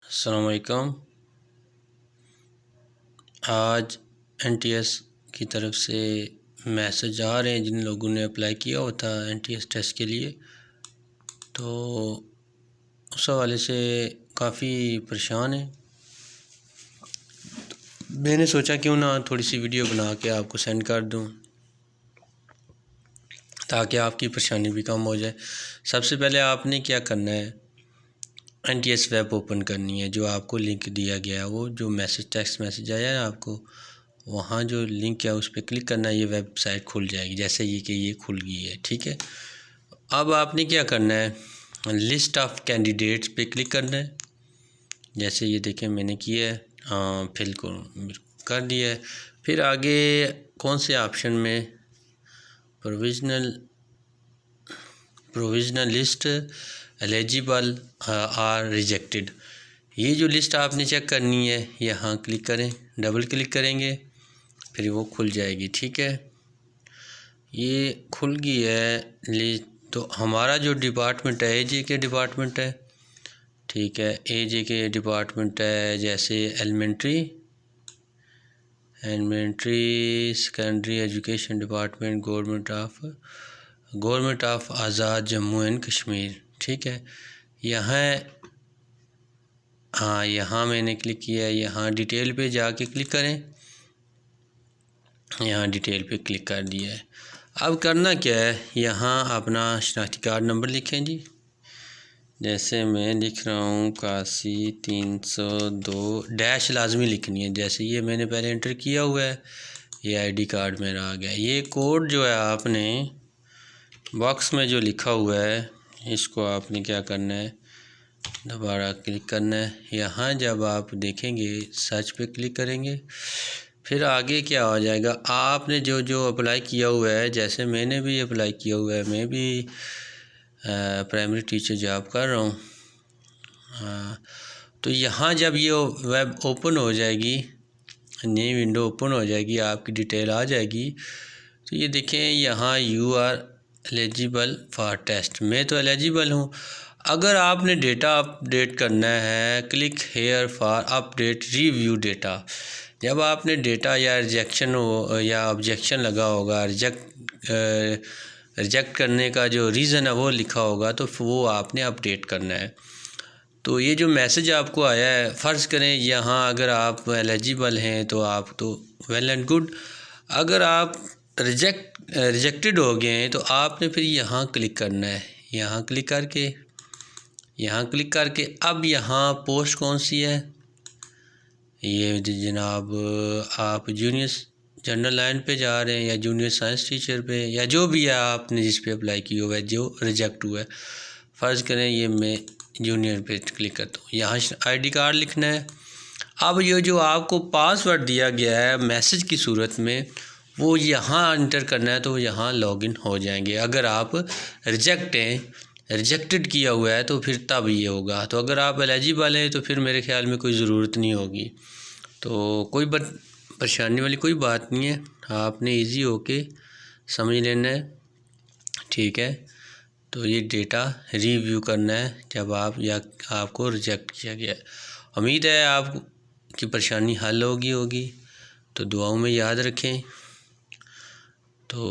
السلام علیکم۔ آج NTS کی طرف سے میسج آ رہے ہیں جن لوگوں نے اپلائی کیا ہوا تھا NTS ٹیسٹ کے لیے، تو اس حوالے سے کافی پریشان ہیں۔ میں نے سوچا کیوں نہ تھوڑی سی ویڈیو بنا کے آپ کو سینڈ کر دوں تاکہ آپ کی پریشانی بھی کم ہو جائے۔ سب سے پہلے آپ نے کیا کرنا ہے، NTS ویب اوپن کرنی ہے۔ جو آپ کو لنک دیا گیا ہے، وہ جو ٹیکسٹ میسج آیا ہے آپ کو، وہاں جو لنک ہے اس پہ کلک کرنا ہے، یہ ویب سائٹ کھل جائے گی، جیسے یہ کھل گئی ہے، ٹھیک ہے۔ اب آپ نے کیا کرنا ہے، لسٹ آف کینڈیڈیٹس پہ کلک کرنا ہے، جیسے یہ دیکھیں میں نے کیا ہے، فل کر دیا ہے۔ پھر آگے کون سے آپشن میں provisional list eligible or rejected, یہ جو لسٹ آپ نے چیک کرنی ہے، یہاں کلک کریں، ڈبل کلک کریں گے پھر وہ کھل جائے گی، ٹھیک ہے۔ یہ کھل گئی ہے تو ہمارا جو ڈپارٹمنٹ ہے AJ کے ڈپارٹمنٹ ہے، ٹھیک ہے۔ AJ کے ڈپارٹمنٹ ہے جیسے elementary secondary education department, government of Azad Jammu and Kashmir, ٹھیک ہے۔ یہاں میں نے کلک کیا ہے، یہاں ڈیٹیل پہ جا کے کلک کریں، یہاں ڈیٹیل پہ کلک کر دیا ہے۔ اب کرنا کیا ہے، یہاں اپنا شناختی کارڈ نمبر لکھیں جی، جیسے میں لکھ رہا ہوں 81,302 ڈیش لازمی لکھنی ہے، جیسے یہ میں نے پہلے انٹر کیا ہوا ہے، یہ ID کارڈ میرا آ گیا۔ یہ کوڈ جو ہے آپ نے باکس میں جو لکھا ہوا ہے، اس کو آپ نے کیا کرنا ہے، دوبارہ کلک کرنا ہے۔ یہاں جب آپ دیکھیں گے سرچ پہ کلک کریں گے، پھر آگے کیا ہو جائے گا، آپ نے جو اپلائی کیا ہوا ہے، جیسے میں نے بھی اپلائی کیا ہوا ہے، میں بھی پرائمری ٹیچر جاب کر رہا ہوں، تو یہاں جب یہ ویب اوپن ہو جائے گی، نئی ونڈو اوپن ہو جائے گی، آپ کی ڈیٹیل آ جائے گی، تو یہ دیکھیں یہاں you are eligible for test, میں تو ایلیجیبل ہوں۔ اگر آپ نے ڈیٹا اپ ڈیٹ کرنا ہے، click here for update review data, جب آپ نے ڈیٹا یا ریجیکشن یا آبجیکشن لگا ہوگا، ریجیکٹ کرنے کا جو ریزن ہے وہ لکھا ہوگا، تو وہ آپ نے اپ ڈیٹ کرنا ہے۔ تو یہ جو میسج آپ کو آیا ہے، فرض کریں یہاں اگر آپ ایلیجیبل ہیں تو آپ تو ویل اینڈ گڈ، اگر آپ ریجیکٹڈ ہو گئے ہیں تو آپ نے پھر یہاں کلک کرنا ہے، یہاں کلک کر کے اب یہاں پوسٹ کون سی ہے، یہ جناب آپ جونیئر جنرل لائن پہ جا رہے ہیں یا جونیئر سائنس ٹیچر پہ، یا جو بھی ہے آپ نے جس پہ اپلائی کیا ہوا ہے جو ریجیکٹ ہوا ہے، فرض کریں یہ میں جونیئر پہ کلک کرتا ہوں، یہاں ID کارڈ لکھنا ہے۔ اب یہ جو آپ کو پاس ورڈ دیا گیا ہے میسج کی صورت میں، وہ یہاں انٹر کرنا ہے، تو یہاں لاگ ان ہو جائیں گے۔ اگر آپ ریجیکٹڈ کیا ہوا ہے تو پھر تب یہ ہوگا، تو اگر آپ ایلیجیبل ہیں تو پھر میرے خیال میں کوئی ضرورت نہیں ہوگی، تو کوئی پریشانی والی کوئی بات نہیں ہے، آپ نے ایزی ہو کے سمجھ لینا ہے، ٹھیک ہے۔ تو یہ ڈیٹا ریویو کرنا ہے جب آپ کو ریجیکٹ کیا گیا ہے۔ امید ہے آپ کی پریشانی حل ہوگی، تو دعاؤں میں یاد رکھیں، تو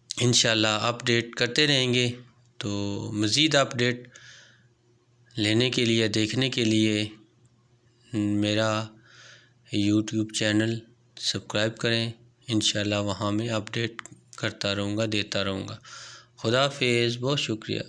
انشاءاللہ اپ ڈیٹ کرتے رہیں گے۔ تو مزید اپ ڈیٹ لینے کے لیے، دیکھنے کے لیے میرا YouTube چینل سبسکرائب کریں، انشاءاللہ وہاں میں اپ ڈیٹ کرتا رہوں گا، دیتا رہوں گا۔ خدا حافظ، بہت شکریہ۔